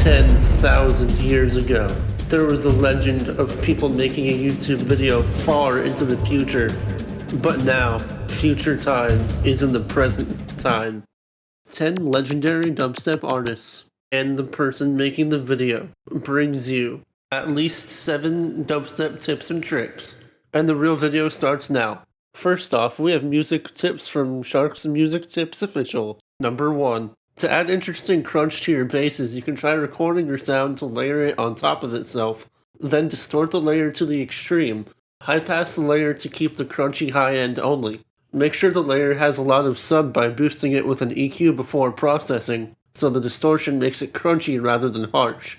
10,000 years ago, there was a legend of people making a YouTube video far into the future. But now, future time is in the present time. 10 legendary dubstep artists and the person making the video brings you at least 7 dubstep tips and tricks. And the real video starts now. First off, we have music tips from Shark's Music Tips Official. Number 1. To add interesting crunch to your basses, you can try recording your sound to layer it on top of itself. Then distort the layer to the extreme. High pass the layer to keep the crunchy high end only. Make sure the layer has a lot of sub by boosting it with an EQ before processing, so the distortion makes it crunchy rather than harsh.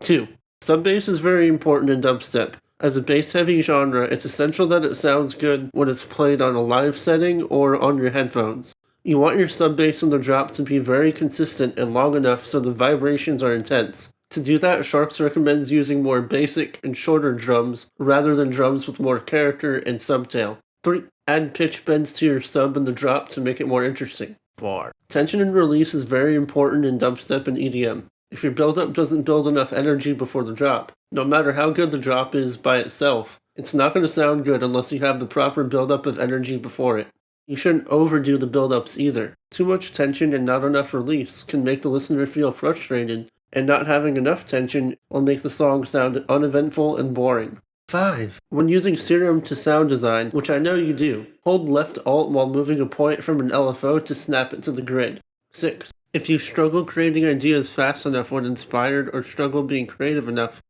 Two. Sub bass is very important in dubstep. As a bass-heavy genre, it's essential that it sounds good when it's played on a live setting or on your headphones. You want your sub bass in the drop to be very consistent and long enough so the vibrations are intense. To do that, Sharks recommends using more basic and shorter drums rather than drums with more character and subtail. 3. Add pitch bends to your sub in the drop to make it more interesting. 4. Tension and release is very important in dubstep and EDM. If your build-up doesn't build enough energy before the drop, no matter how good the drop is by itself, it's not going to sound good unless you have the proper build-up of energy before it. You shouldn't overdo the build-ups either. Too much tension and not enough release can make the listener feel frustrated, and not having enough tension will make the song sound uneventful and boring. 5. When using Serum to sound design, which I know you do, hold left Alt while moving a point from an LFO to snap it to the grid. 6. If you struggle creating ideas fast enough when inspired or struggle being creative enough,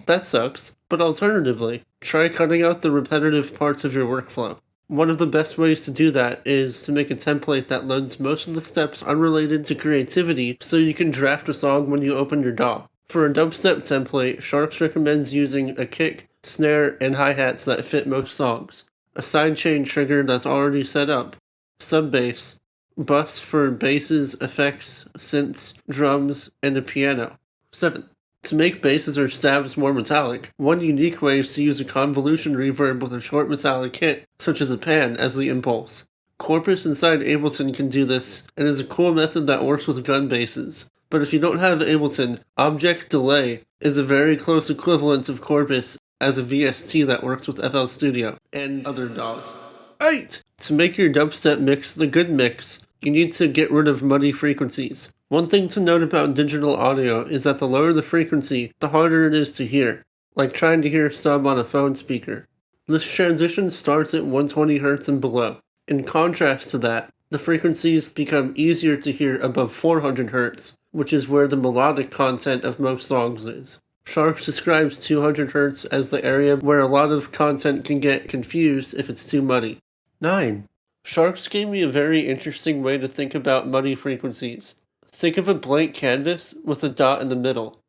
that sucks. But alternatively, try cutting out the repetitive parts of your workflow. One of the best ways to do that is to make a template that loads most of the steps unrelated to creativity so you can draft a song when you open your DAW. For a dubstep template, Sharks recommends using a kick, snare, and hi-hats that fit most songs, a sidechain trigger that's already set up, sub bass, bus for basses, effects, synths, drums, and a piano. 7. To make basses or stabs more metallic, one unique way is to use a convolution reverb with a short metallic hit, such as a pan, as the impulse. Corpus inside Ableton can do this, and is a cool method that works with gun basses. But if you don't have Ableton, Object Delay is a very close equivalent of Corpus as a VST that works with FL Studio and other DAWs. 8. To make your dubstep mix the good mix, you need to get rid of muddy frequencies. One thing to note about digital audio is that the lower the frequency, the harder it is to hear, like trying to hear sub on a phone speaker. This transition starts at 120 Hz and below. In contrast to that, the frequencies become easier to hear above 400 Hz, which is where the melodic content of most songs is. Sharks describes 200 Hz as the area where a lot of content can get confused if it's too muddy. 9. Sharks gave me a very interesting way to think about muddy frequencies. Think of a blank canvas with a dot in the middle.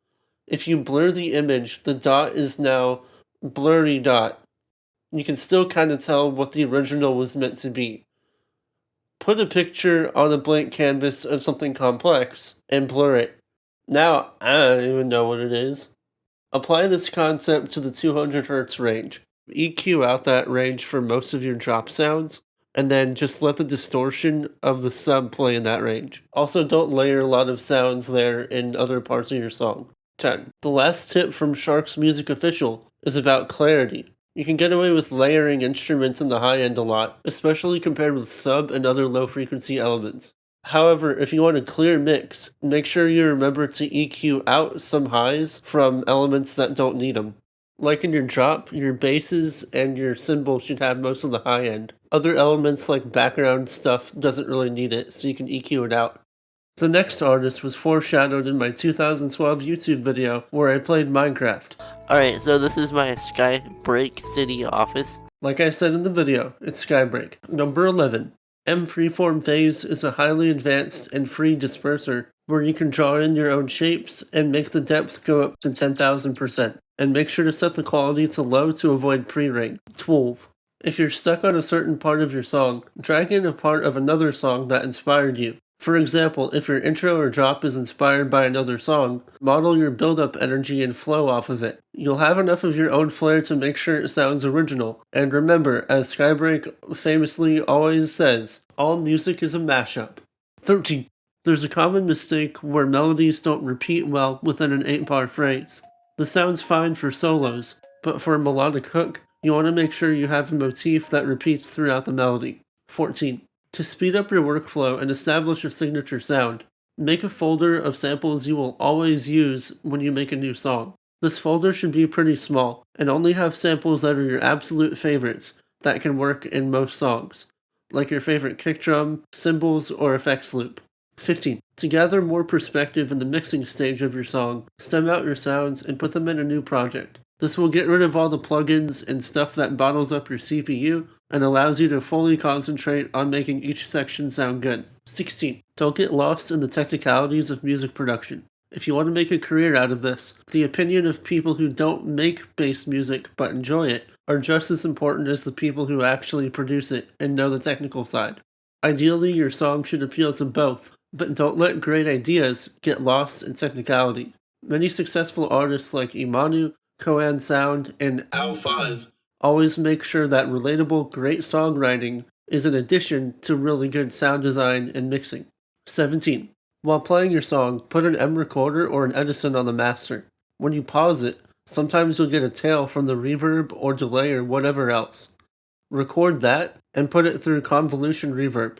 If you blur the image, the dot is now blurry dot. You can still kind of tell what the original was meant to be. Put a picture on a blank canvas of something complex and blur it. Now, I don't even know what it is. Apply this concept to the 200 Hz range. EQ out that range for most of your drop sounds, and then just let the distortion of the sub play in that range. Also, don't layer a lot of sounds there in other parts of your song. 10. The last tip from Sharks Music Official is about clarity. You can get away with layering instruments in the high end a lot, especially compared with sub and other low frequency elements. However, if you want a clear mix, make sure you remember to EQ out some highs from elements that don't need them. Like in your drop, your basses and your cymbals should have most of the high end. Other elements like background stuff doesn't really need it, so you can EQ it out. The next artist was foreshadowed in my 2012 YouTube video where I played Minecraft. Alright, so this is my Skybreak city office. Like I said in the video, it's Skybreak. Number 11. M Freeform Phase is a highly advanced and free disperser where you can draw in your own shapes and make the depth go up to 10,000%. And make sure to set the quality to low to avoid pre-ring. 12. If you're stuck on a certain part of your song, drag in a part of another song that inspired you. For example, if your intro or drop is inspired by another song, model your build-up energy and flow off of it. You'll have enough of your own flair to make sure it sounds original. And remember, as Skybreak famously always says, all music is a mashup. 13. There's a common mistake where melodies don't repeat well within an 8-bar phrase. This sounds fine for solos, but for a melodic hook, you want to make sure you have a motif that repeats throughout the melody. 14. To speed up your workflow and establish a signature sound, make a folder of samples you will always use when you make a new song. This folder should be pretty small, and only have samples that are your absolute favorites that can work in most songs, like your favorite kick drum, cymbals, or effects loop. 15. To gather more perspective in the mixing stage of your song, stem out your sounds and put them in a new project. This will get rid of all the plugins and stuff that bottles up your CPU and allows you to fully concentrate on making each section sound good. 16. Don't get lost in the technicalities of music production. If you want to make a career out of this, the opinion of people who don't make bass music but enjoy it are just as important as the people who actually produce it and know the technical side. Ideally, your song should appeal to both, but don't let great ideas get lost in technicality. Many successful artists like Imanu, Koan Sound, and Ow5 always make sure that relatable, great songwriting is an addition to really good sound design and mixing. 17. While playing your song, put an M recorder or an Edison on the master. When you pause it, sometimes you'll get a tail from the reverb or delay or whatever else. Record that and put it through convolution reverb.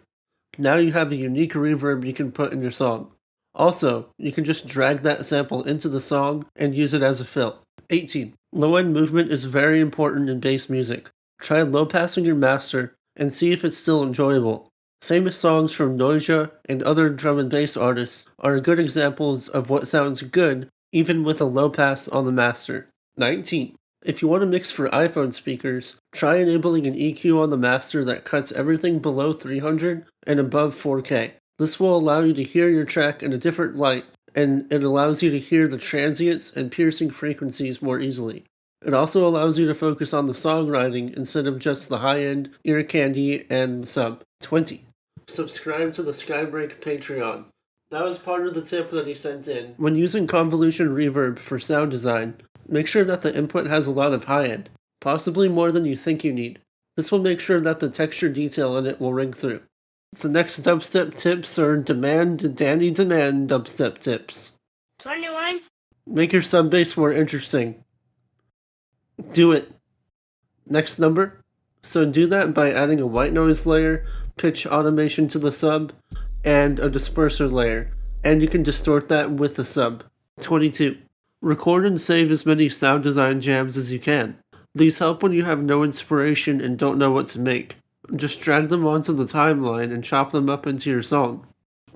Now you have a unique reverb you can put in your song. Also, you can just drag that sample into the song and use it as a fill. 18. Low-end movement is very important in bass music. Try low-passing your master and see if it's still enjoyable. Famous songs from Noisia and other drum and bass artists are good examples of what sounds good even with a low pass on the master. 19. If you want to mix for iPhone speakers, try enabling an EQ on the master that cuts everything below 300 and above 4K. This will allow you to hear your track in a different light, and it allows you to hear the transients and piercing frequencies more easily. It also allows you to focus on the songwriting instead of just the high-end, ear candy, and sub. 20. Subscribe to the Skybreak Patreon. That was part of the tip that he sent in. When using convolution reverb for sound design, make sure that the input has a lot of high-end, possibly more than you think you need. This will make sure that the texture detail in it will ring through. The next dubstep tips are Dani Demand dubstep tips. 21. Make your sub bass more interesting. Do it. Next number. So do that by adding a white noise layer, pitch automation to the sub, and a disperser layer. And you can distort that with the sub. 22. Record and save as many sound design jams as you can. These help when you have no inspiration and don't know what to make. Just drag them onto the timeline and chop them up into your song.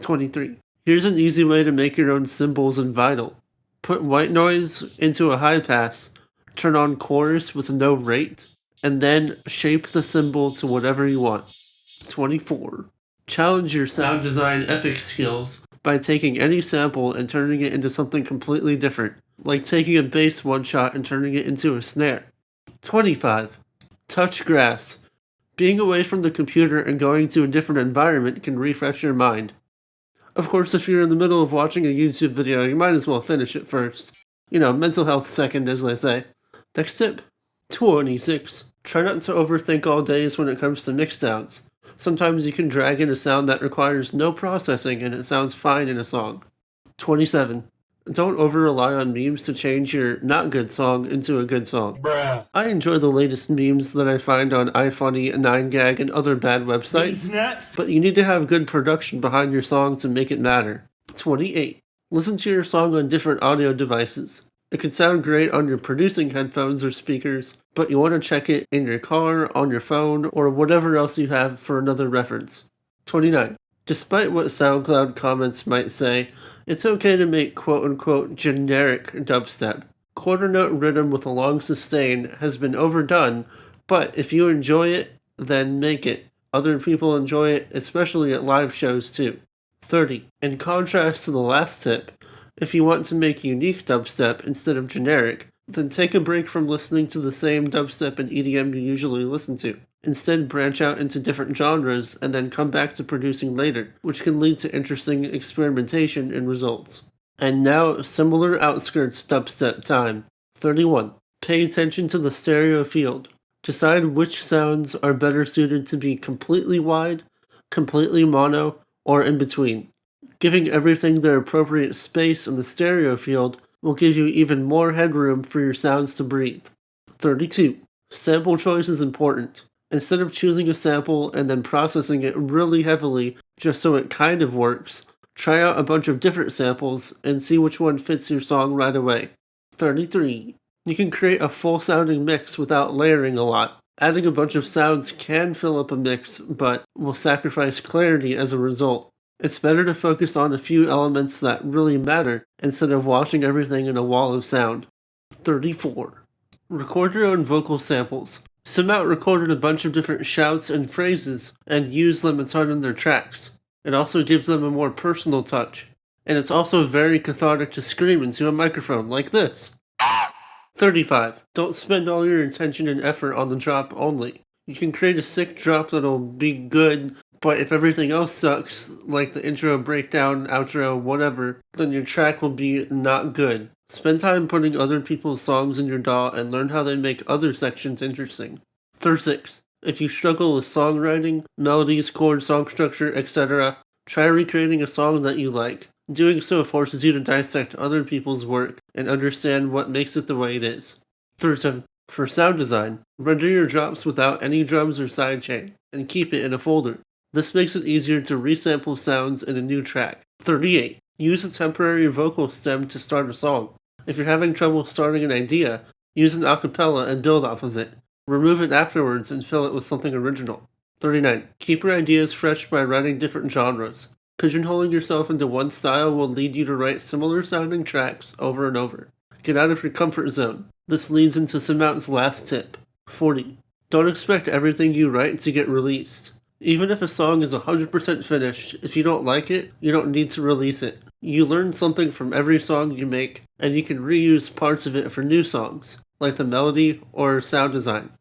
23. Here's an easy way to make your own cymbals and vinyl. Put white noise into a high pass, turn on chorus with no rate, and then shape the cymbal to whatever you want. 24. Challenge your sound design epic skills by taking any sample and turning it into something completely different, like taking a bass one-shot and turning it into a snare. 25. Touch grass. Being away from the computer and going to a different environment can refresh your mind. Of course, if you're in the middle of watching a YouTube video, you might as well finish it first. Mental health second, as they say. Next tip. 26. Try not to overthink all days when it comes to mix sounds. Sometimes you can drag in a sound that requires no processing and it sounds fine in a song. 27. Don't over-rely on memes to change your not good song into a good song. Bruh. I enjoy the latest memes that I find on iFunny, 9gag, and other bad websites, but you need to have good production behind your song to make it matter. 28. Listen to your song on different audio devices. It can sound great on your producing headphones or speakers, but you want to check it in your car, on your phone, or whatever else you have for another reference. 29. Despite what SoundCloud comments might say, it's okay to make quote-unquote generic dubstep. Quarter note rhythm with a long sustain has been overdone, but if you enjoy it, then make it. Other people enjoy it, especially at live shows too. 30. In contrast to the last tip, if you want to make unique dubstep instead of generic, then take a break from listening to the same dubstep and EDM you usually listen to. Instead, branch out into different genres and then come back to producing later, which can lead to interesting experimentation and results. And now, similar Outskirts dubstep time. 31. Pay attention to the stereo field. Decide which sounds are better suited to be completely wide, completely mono, or in between. Giving everything their appropriate space in the stereo field will give you even more headroom for your sounds to breathe. 32. Sample choice is important. Instead of choosing a sample and then processing it really heavily just so it kind of works, try out a bunch of different samples and see which one fits your song right away. 33. You can create a full-sounding mix without layering a lot. Adding a bunch of sounds can fill up a mix, but will sacrifice clarity as a result. It's better to focus on a few elements that really matter instead of washing everything in a wall of sound. 34. Record your own vocal samples. Some out recorded a bunch of different shouts and phrases and use them a ton in their tracks. It also gives them a more personal touch. And it's also very cathartic to scream into a microphone like this. 35. Don't spend all your attention and effort on the drop only. You can create a sick drop that'll be good, but if everything else sucks, like the intro, breakdown, outro, whatever, then your track will be not good. Spend time putting other people's songs in your DAW and learn how they make other sections interesting. 36. If you struggle with songwriting, melodies, chords, song structure, etc., try recreating a song that you like. Doing so forces you to dissect other people's work and understand what makes it the way it is. 37. For sound design, render your drops without any drums or sidechain, and keep it in a folder. This makes it easier to resample sounds in a new track. 38. Use a temporary vocal stem to start a song. If you're having trouble starting an idea, use an acapella and build off of it. Remove it afterwards and fill it with something original. 39. Keep your ideas fresh by writing different genres. Pigeonholing yourself into one style will lead you to write similar sounding tracks over and over. Get out of your comfort zone. This leads into Simout's last tip. 40. Don't expect everything you write to get released. Even if a song is 100% finished, if you don't like it, you don't need to release it. You learn something from every song you make, and you can reuse parts of it for new songs, like the melody or sound design.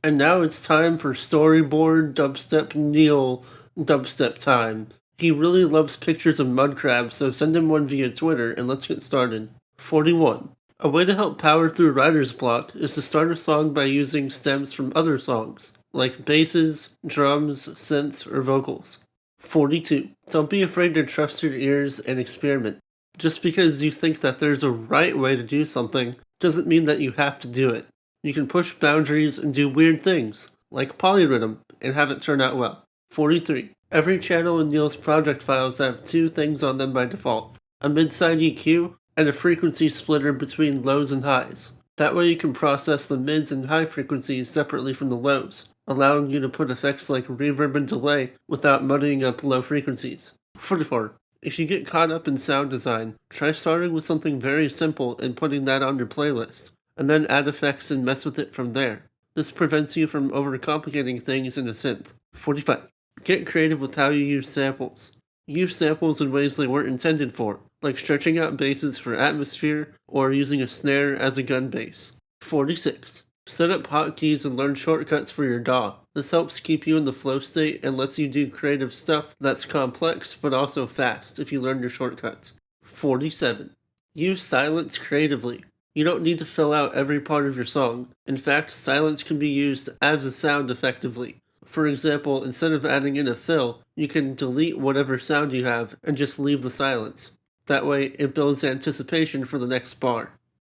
And now it's time for Storyboard Dubstep Neil Dubstep time. He really loves pictures of mud crabs, so send him one via Twitter and let's get started. 41. A way to help power through writer's block is to start a song by using stems from other songs, like basses, drums, synths, or vocals. 42. Don't be afraid to trust your ears and experiment. Just because you think that there's a right way to do something doesn't mean that you have to do it. You can push boundaries and do weird things, like polyrhythm, and have it turn out well. 43. Every channel in Neil's project files have two things on them by default, a mid-side EQ and a frequency splitter between lows and highs. That way you can process the mids and high frequencies separately from the lows, allowing you to put effects like reverb and delay without muddying up low frequencies. 44. If you get caught up in sound design, try starting with something very simple and putting that on your playlist, and then add effects and mess with it from there. This prevents you from overcomplicating things in a synth. 45. Get creative with how you use samples. Use samples in ways they weren't intended for, like stretching out basses for atmosphere or using a snare as a gun bass. 46. Set up hotkeys and learn shortcuts for your DAW. This helps keep you in the flow state and lets you do creative stuff that's complex but also fast if you learn your shortcuts. 47. Use silence creatively. You don't need to fill out every part of your song. In fact, silence can be used as a sound effectively. For example, instead of adding in a fill, you can delete whatever sound you have and just leave the silence. That way, it builds anticipation for the next bar.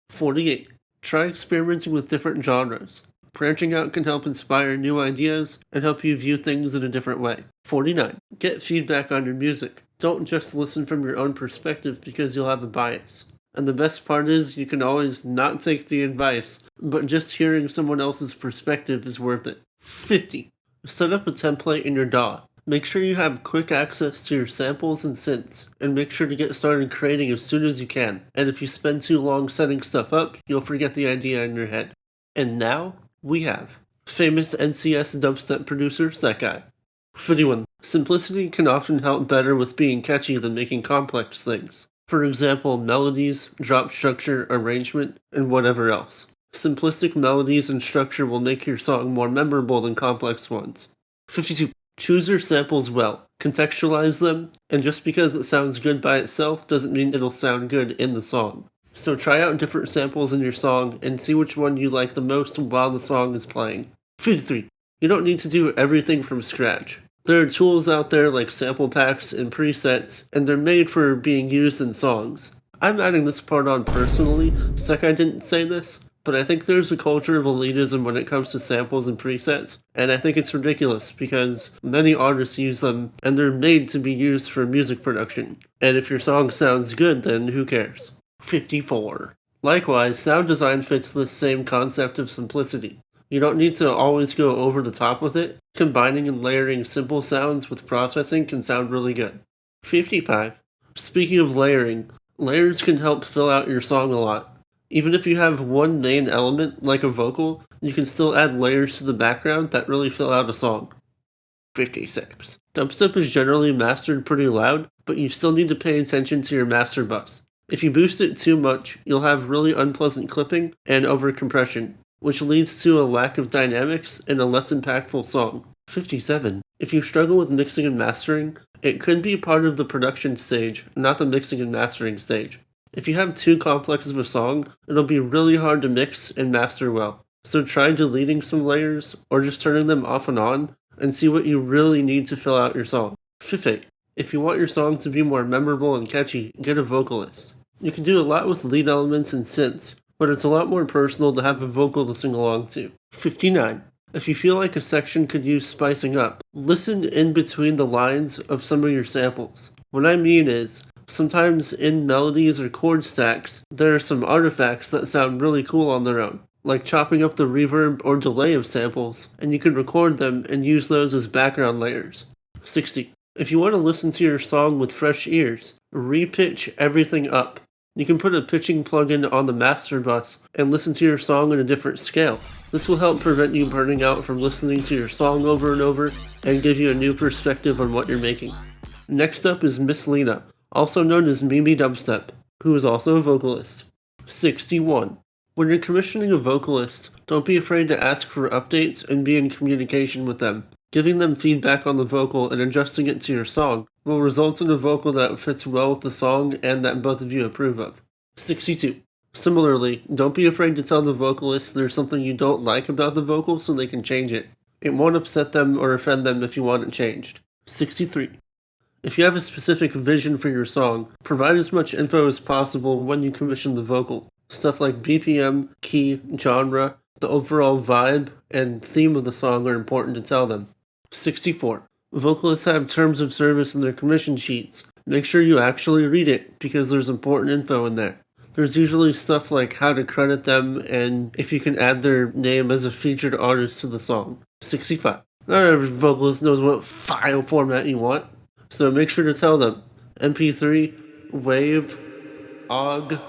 48. Try experimenting with different genres. Branching out can help inspire new ideas and help you view things in a different way. 49. Get feedback on your music. Don't just listen from your own perspective because you'll have a bias. And the best part is you can always not take the advice, but just hearing someone else's perspective is worth it. 50. Set up a template in your DAW. Make sure you have quick access to your samples and synths, and make sure to get started creating as soon as you can. And if you spend too long setting stuff up, you'll forget the idea in your head. And now, we have famous NCS dubstep producer Sekai. 51. Simplicity can often help better with being catchy than making complex things. For example, melodies, drop structure, arrangement, and whatever else. Simplistic melodies and structure will make your song more memorable than complex ones. 52. Choose your samples well. Contextualize them, and just because it sounds good by itself doesn't mean it'll sound good in the song. So try out different samples in your song and see which one you like the most while the song is playing. 53. You don't need to do everything from scratch. There are tools out there like sample packs and presets, and they're made for being used in songs. I'm adding this part on personally. Sekai didn't say this, but I think there's a culture of elitism when it comes to samples and presets, and I think it's ridiculous because many artists use them and they're made to be used for music production. And if your song sounds good, then who cares? 54. Likewise, sound design fits this same concept of simplicity. You don't need to always go over the top with it. Combining and layering simple sounds with processing can sound really good. 55. Speaking of layering, layers can help fill out your song a lot. Even if you have one main element, like a vocal, you can still add layers to the background that really fill out a song. 56. Dubstep is generally mastered pretty loud, but you still need to pay attention to your master bus. If you boost it too much, you'll have really unpleasant clipping and overcompression, which leads to a lack of dynamics and a less impactful song. 57. If you struggle with mixing and mastering, it could be part of the production stage, not the mixing and mastering stage. If you have too complex of a song, it'll be really hard to mix and master well. So try deleting some layers, or just turning them off and on, and see what you really need to fill out your song. 58. If you want your song to be more memorable and catchy, get a vocalist. You can do a lot with lead elements and synths, but it's a lot more personal to have a vocal to sing along to. 59. If you feel like a section could use spicing up, listen in between the lines of some of your samples. What I mean is, sometimes in melodies or chord stacks, there are some artifacts that sound really cool on their own, like chopping up the reverb or delay of samples, and you can record them and use those as background layers. 60. If you want to listen to your song with fresh ears, re-pitch everything up. You can put a pitching plugin on the master bus and listen to your song in a different scale. This will help prevent you burning out from listening to your song over and over and give you a new perspective on what you're making. Next up is Miss Lina, also known as Mimi Dubstep, who is also a vocalist. 61. When you're commissioning a vocalist, don't be afraid to ask for updates and be in communication with them. Giving them feedback on the vocal and adjusting it to your song will result in a vocal that fits well with the song and that both of you approve of. 62. Similarly, don't be afraid to tell the vocalist there's something you don't like about the vocal so they can change it. It won't upset them or offend them if you want it changed. 63. If you have a specific vision for your song, provide as much info as possible when you commission the vocal. Stuff like BPM, key, genre, the overall vibe, and theme of the song are important to tell them. 64. Vocalists have terms of service in their commission sheets. Make sure you actually read it, because there's important info in there. There's usually stuff like how to credit them, and if you can add their name as a featured artist to the song. 65. Not every vocalist knows what file format you want, so make sure to tell them. MP3, WAV, OGG,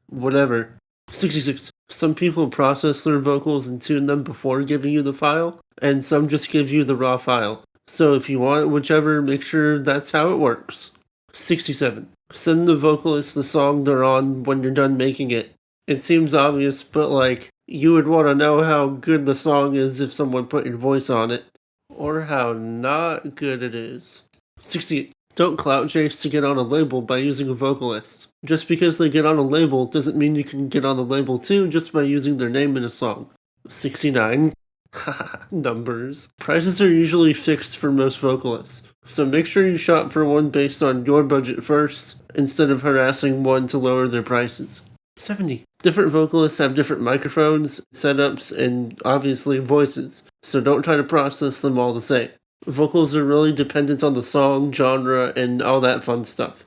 whatever. 66. Some people process their vocals and tune them before giving you the file, and some just give you the raw file. So if you want whichever, make sure that's how it works. 67. Send the vocalist the song they're on when you're done making it. It seems obvious, but you would want to know how good the song is if someone put your voice on it, or how not good it is. 68. Don't clout chase to get on a label by using a vocalist. Just because they get on a label doesn't mean you can get on the label too just by using their name in a song. 69. Numbers. Prices are usually fixed for most vocalists, so make sure you shop for one based on your budget first, instead of harassing one to lower their prices. 70. Different vocalists have different microphones, setups, and obviously voices, so don't try to process them all the same. Vocals are really dependent on the song, genre, and all that fun stuff.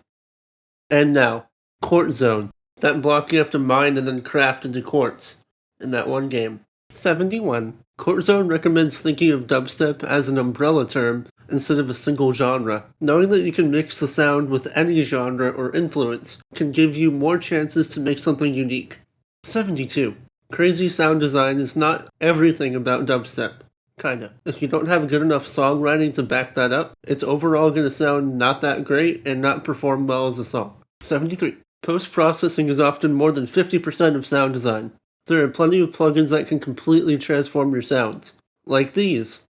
And now, Quartzone. That block you have to mine and then craft into quartz in that one game. 71. Quartzone recommends thinking of dubstep as an umbrella term instead of a single genre. Knowing that you can mix the sound with any genre or influence can give you more chances to make something unique. 72. Crazy sound design is not everything about dubstep. Kinda. If you don't have good enough songwriting to back that up, it's overall gonna sound not that great and not perform well as a song. 73. Post-processing is often more than 50% of sound design. There are plenty of plugins that can completely transform your sounds, like these,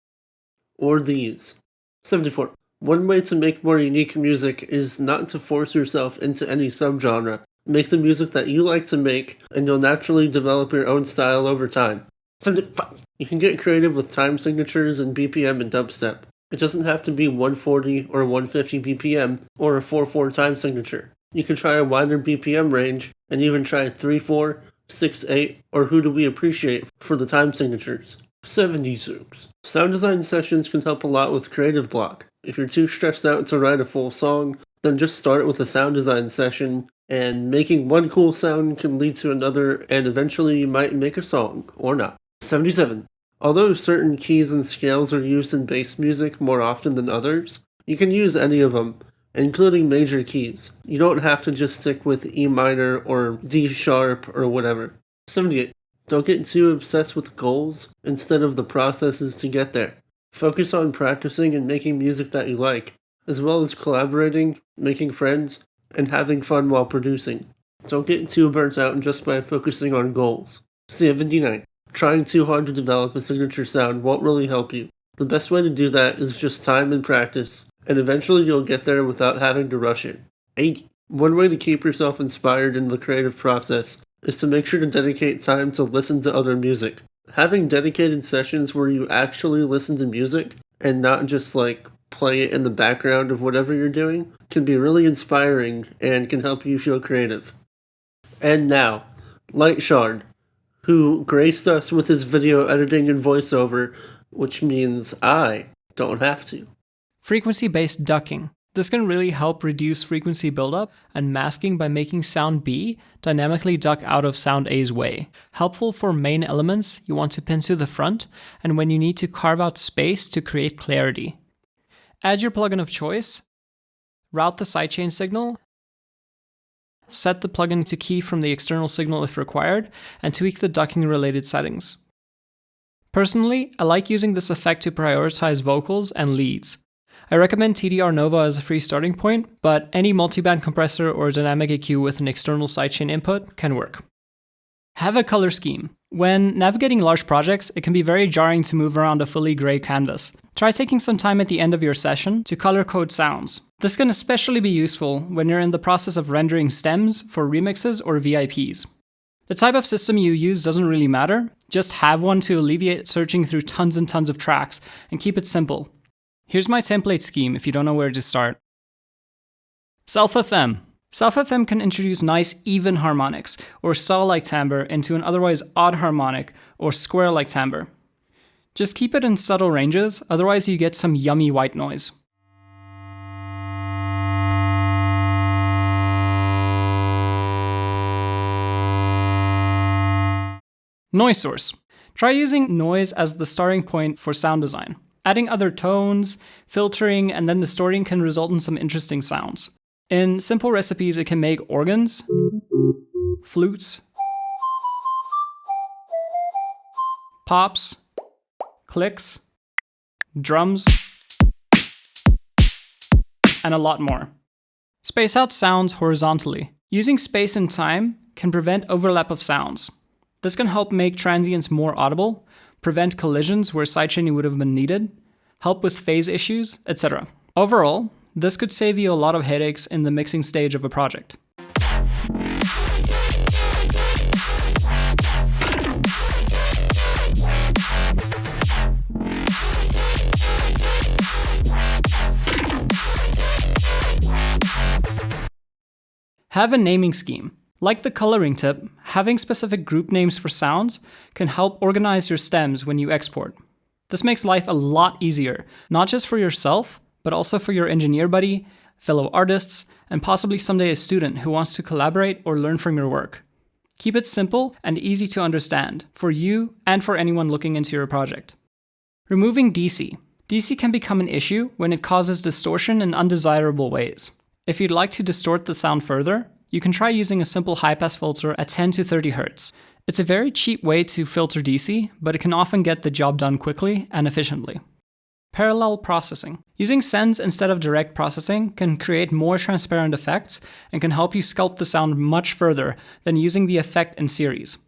or these. 74. One way to make more unique music is not to force yourself into any subgenre. Make the music that you like to make, and you'll naturally develop your own style over time. 75. You can get creative with time signatures and BPM in dubstep. It doesn't have to be 140 or 150 BPM or a 4/4 time signature. You can try a wider BPM range and even try 3/4, 6/8, or Who Do We Appreciate for the time signatures. 76. Sound design sessions can help a lot with creative block. If you're too stressed out to write a full song, then just start with a sound design session, and making one cool sound can lead to another, and eventually you might make a song, or not. 77. Although certain keys and scales are used in bass music more often than others, you can use any of them, including major keys. You don't have to just stick with E minor or D sharp or whatever. 78. Don't get too obsessed with goals instead of the processes to get there. Focus on practicing and making music that you like, as well as collaborating, making friends, and having fun while producing. Don't get too burnt out just by focusing on goals. 79. Trying too hard to develop a signature sound won't really help you. The best way to do that is just time and practice, and eventually you'll get there without having to rush it. 80. One way to keep yourself inspired in the creative process is to make sure to dedicate time to listen to other music. Having dedicated sessions where you actually listen to music, and not just play it in the background of whatever you're doing, can be really inspiring and can help you feel creative. And now, Light Shard, who graced us with his video editing and voiceover, which means I don't have to. Frequency-based ducking. This can really help reduce frequency buildup and masking by making sound B dynamically duck out of sound A's way. Helpful for main elements you want to pin to the front, and when you need to carve out space to create clarity. Add your plugin of choice, route the sidechain signal, set the plugin to key from the external signal if required, and tweak the ducking related settings. Personally, I like using this effect to prioritize vocals and leads. I recommend TDR Nova as a free starting point, but any multiband compressor or dynamic EQ with an external sidechain input can work. Have a color scheme. When navigating large projects, it can be very jarring to move around a fully gray canvas. Try taking some time at the end of your session to color code sounds. This can especially be useful when you're in the process of rendering stems for remixes or VIPs. The type of system you use doesn't really matter, just have one to alleviate searching through tons and tons of tracks and keep it simple. Here's my template scheme if you don't know where to start. Self-FM. Self-FM can introduce nice even harmonics or saw-like timbre into an otherwise odd harmonic or square-like timbre. Just keep it in subtle ranges, otherwise you get some yummy white noise. Noise source. Try using noise as the starting point for sound design. Adding other tones, filtering, and then distorting can result in some interesting sounds. In simple recipes, it can make organs, flutes, pops, clicks, drums, and a lot more. Space out sounds horizontally. Using space and time can prevent overlap of sounds. This can help make transients more audible, prevent collisions where sidechaining would have been needed, help with phase issues, etc. Overall, this could save you a lot of headaches in the mixing stage of a project. Have a naming scheme. Like the coloring tip, having specific group names for sounds can help organize your stems when you export. This makes life a lot easier, not just for yourself, but also for your engineer buddy, fellow artists, and possibly someday a student who wants to collaborate or learn from your work. Keep it simple and easy to understand for you and for anyone looking into your project. Removing DC. DC can become an issue when it causes distortion in undesirable ways. If you'd like to distort the sound further, you can try using a simple high-pass filter at 10 to 30 Hz. It's a very cheap way to filter DC, but it can often get the job done quickly and efficiently. Parallel processing. Using sends instead of direct processing can create more transparent effects and can help you sculpt the sound much further than using the effect in series.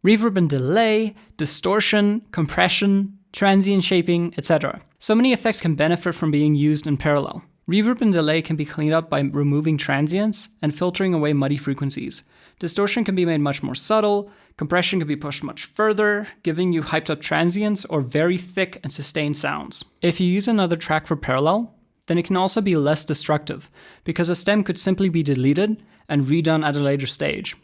reverb and delay, distortion, compression, transient shaping, etc. So many effects can benefit from being used in parallel. Reverb and delay can be cleaned up by removing transients and filtering away muddy frequencies. Distortion can be made much more subtle, compression can be pushed much further, giving you hyped up transients or very thick and sustained sounds. If you use another track for parallel, then it can also be less destructive, because a stem could simply be deleted and redone at a later stage.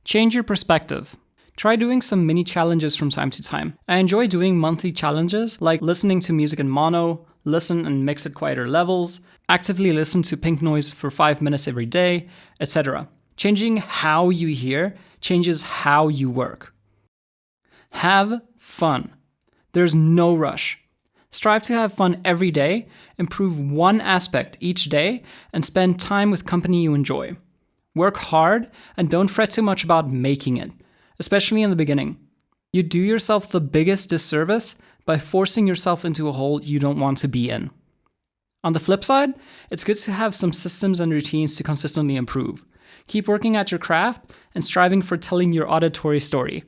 Change your perspective. Try doing some mini challenges from time to time. I enjoy doing monthly challenges like listening to music in mono, listen and mix at quieter levels, actively listen to pink noise for 5 minutes every day, etc. Changing how you hear changes how you work. Have fun. There's no rush. Strive to have fun every day, improve one aspect each day, and spend time with company you enjoy. Work hard and don't fret too much about making it, especially in the beginning. You do yourself the biggest disservice by forcing yourself into a hole you don't want to be in. On the flip side, it's good to have some systems and routines to consistently improve. Keep working at your craft and striving for telling your auditory story.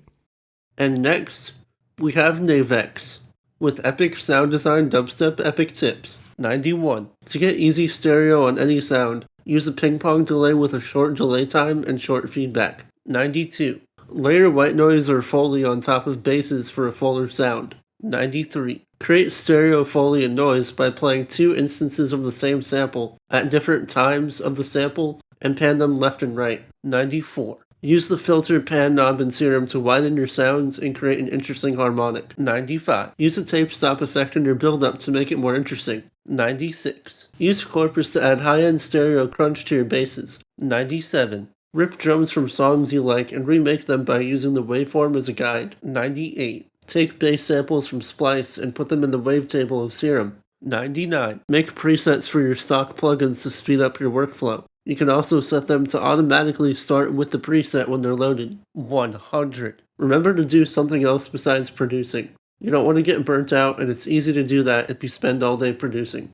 And next, we have Nejvex with epic sound design dubstep epic tips. 91. To get easy stereo on any sound, use a ping pong delay with a short delay time and short feedback. 92. Layer white noise or Foley on top of basses for a fuller sound. 93. Create stereo Foley and noise by playing 2 instances of the same sample at different times of the sample and pan them left and right. 94. Use the filter, pan knob, and serum to widen your sounds and create an interesting harmonic. 95. Use a tape stop effect in your build-up to make it more interesting. 96. Use Corpus to add high-end stereo crunch to your basses. 97. Rip drums from songs you like and remake them by using the waveform as a guide. 98. Take bass samples from Splice and put them in the wavetable of Serum. 99. Make presets for your stock plugins to speed up your workflow. You can also set them to automatically start with the preset when they're loaded. 100. Remember to do something else besides producing. You don't want to get burnt out, and it's easy to do that if you spend all day producing.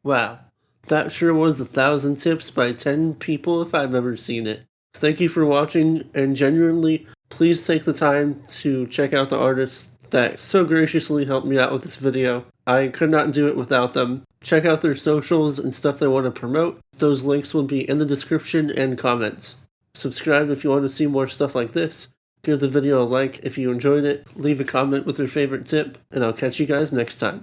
Wow, that sure was 1,000 tips by 10 people if I've ever seen it. Thank you for watching, and genuinely, please take the time to check out the artists that so graciously helped me out with this video. I could not do it without them. Check out their socials and stuff they want to promote. Those links will be in the description and comments. Subscribe if you want to see more stuff like this. Give the video a like if you enjoyed it. Leave a comment with your favorite tip, and I'll catch you guys next time.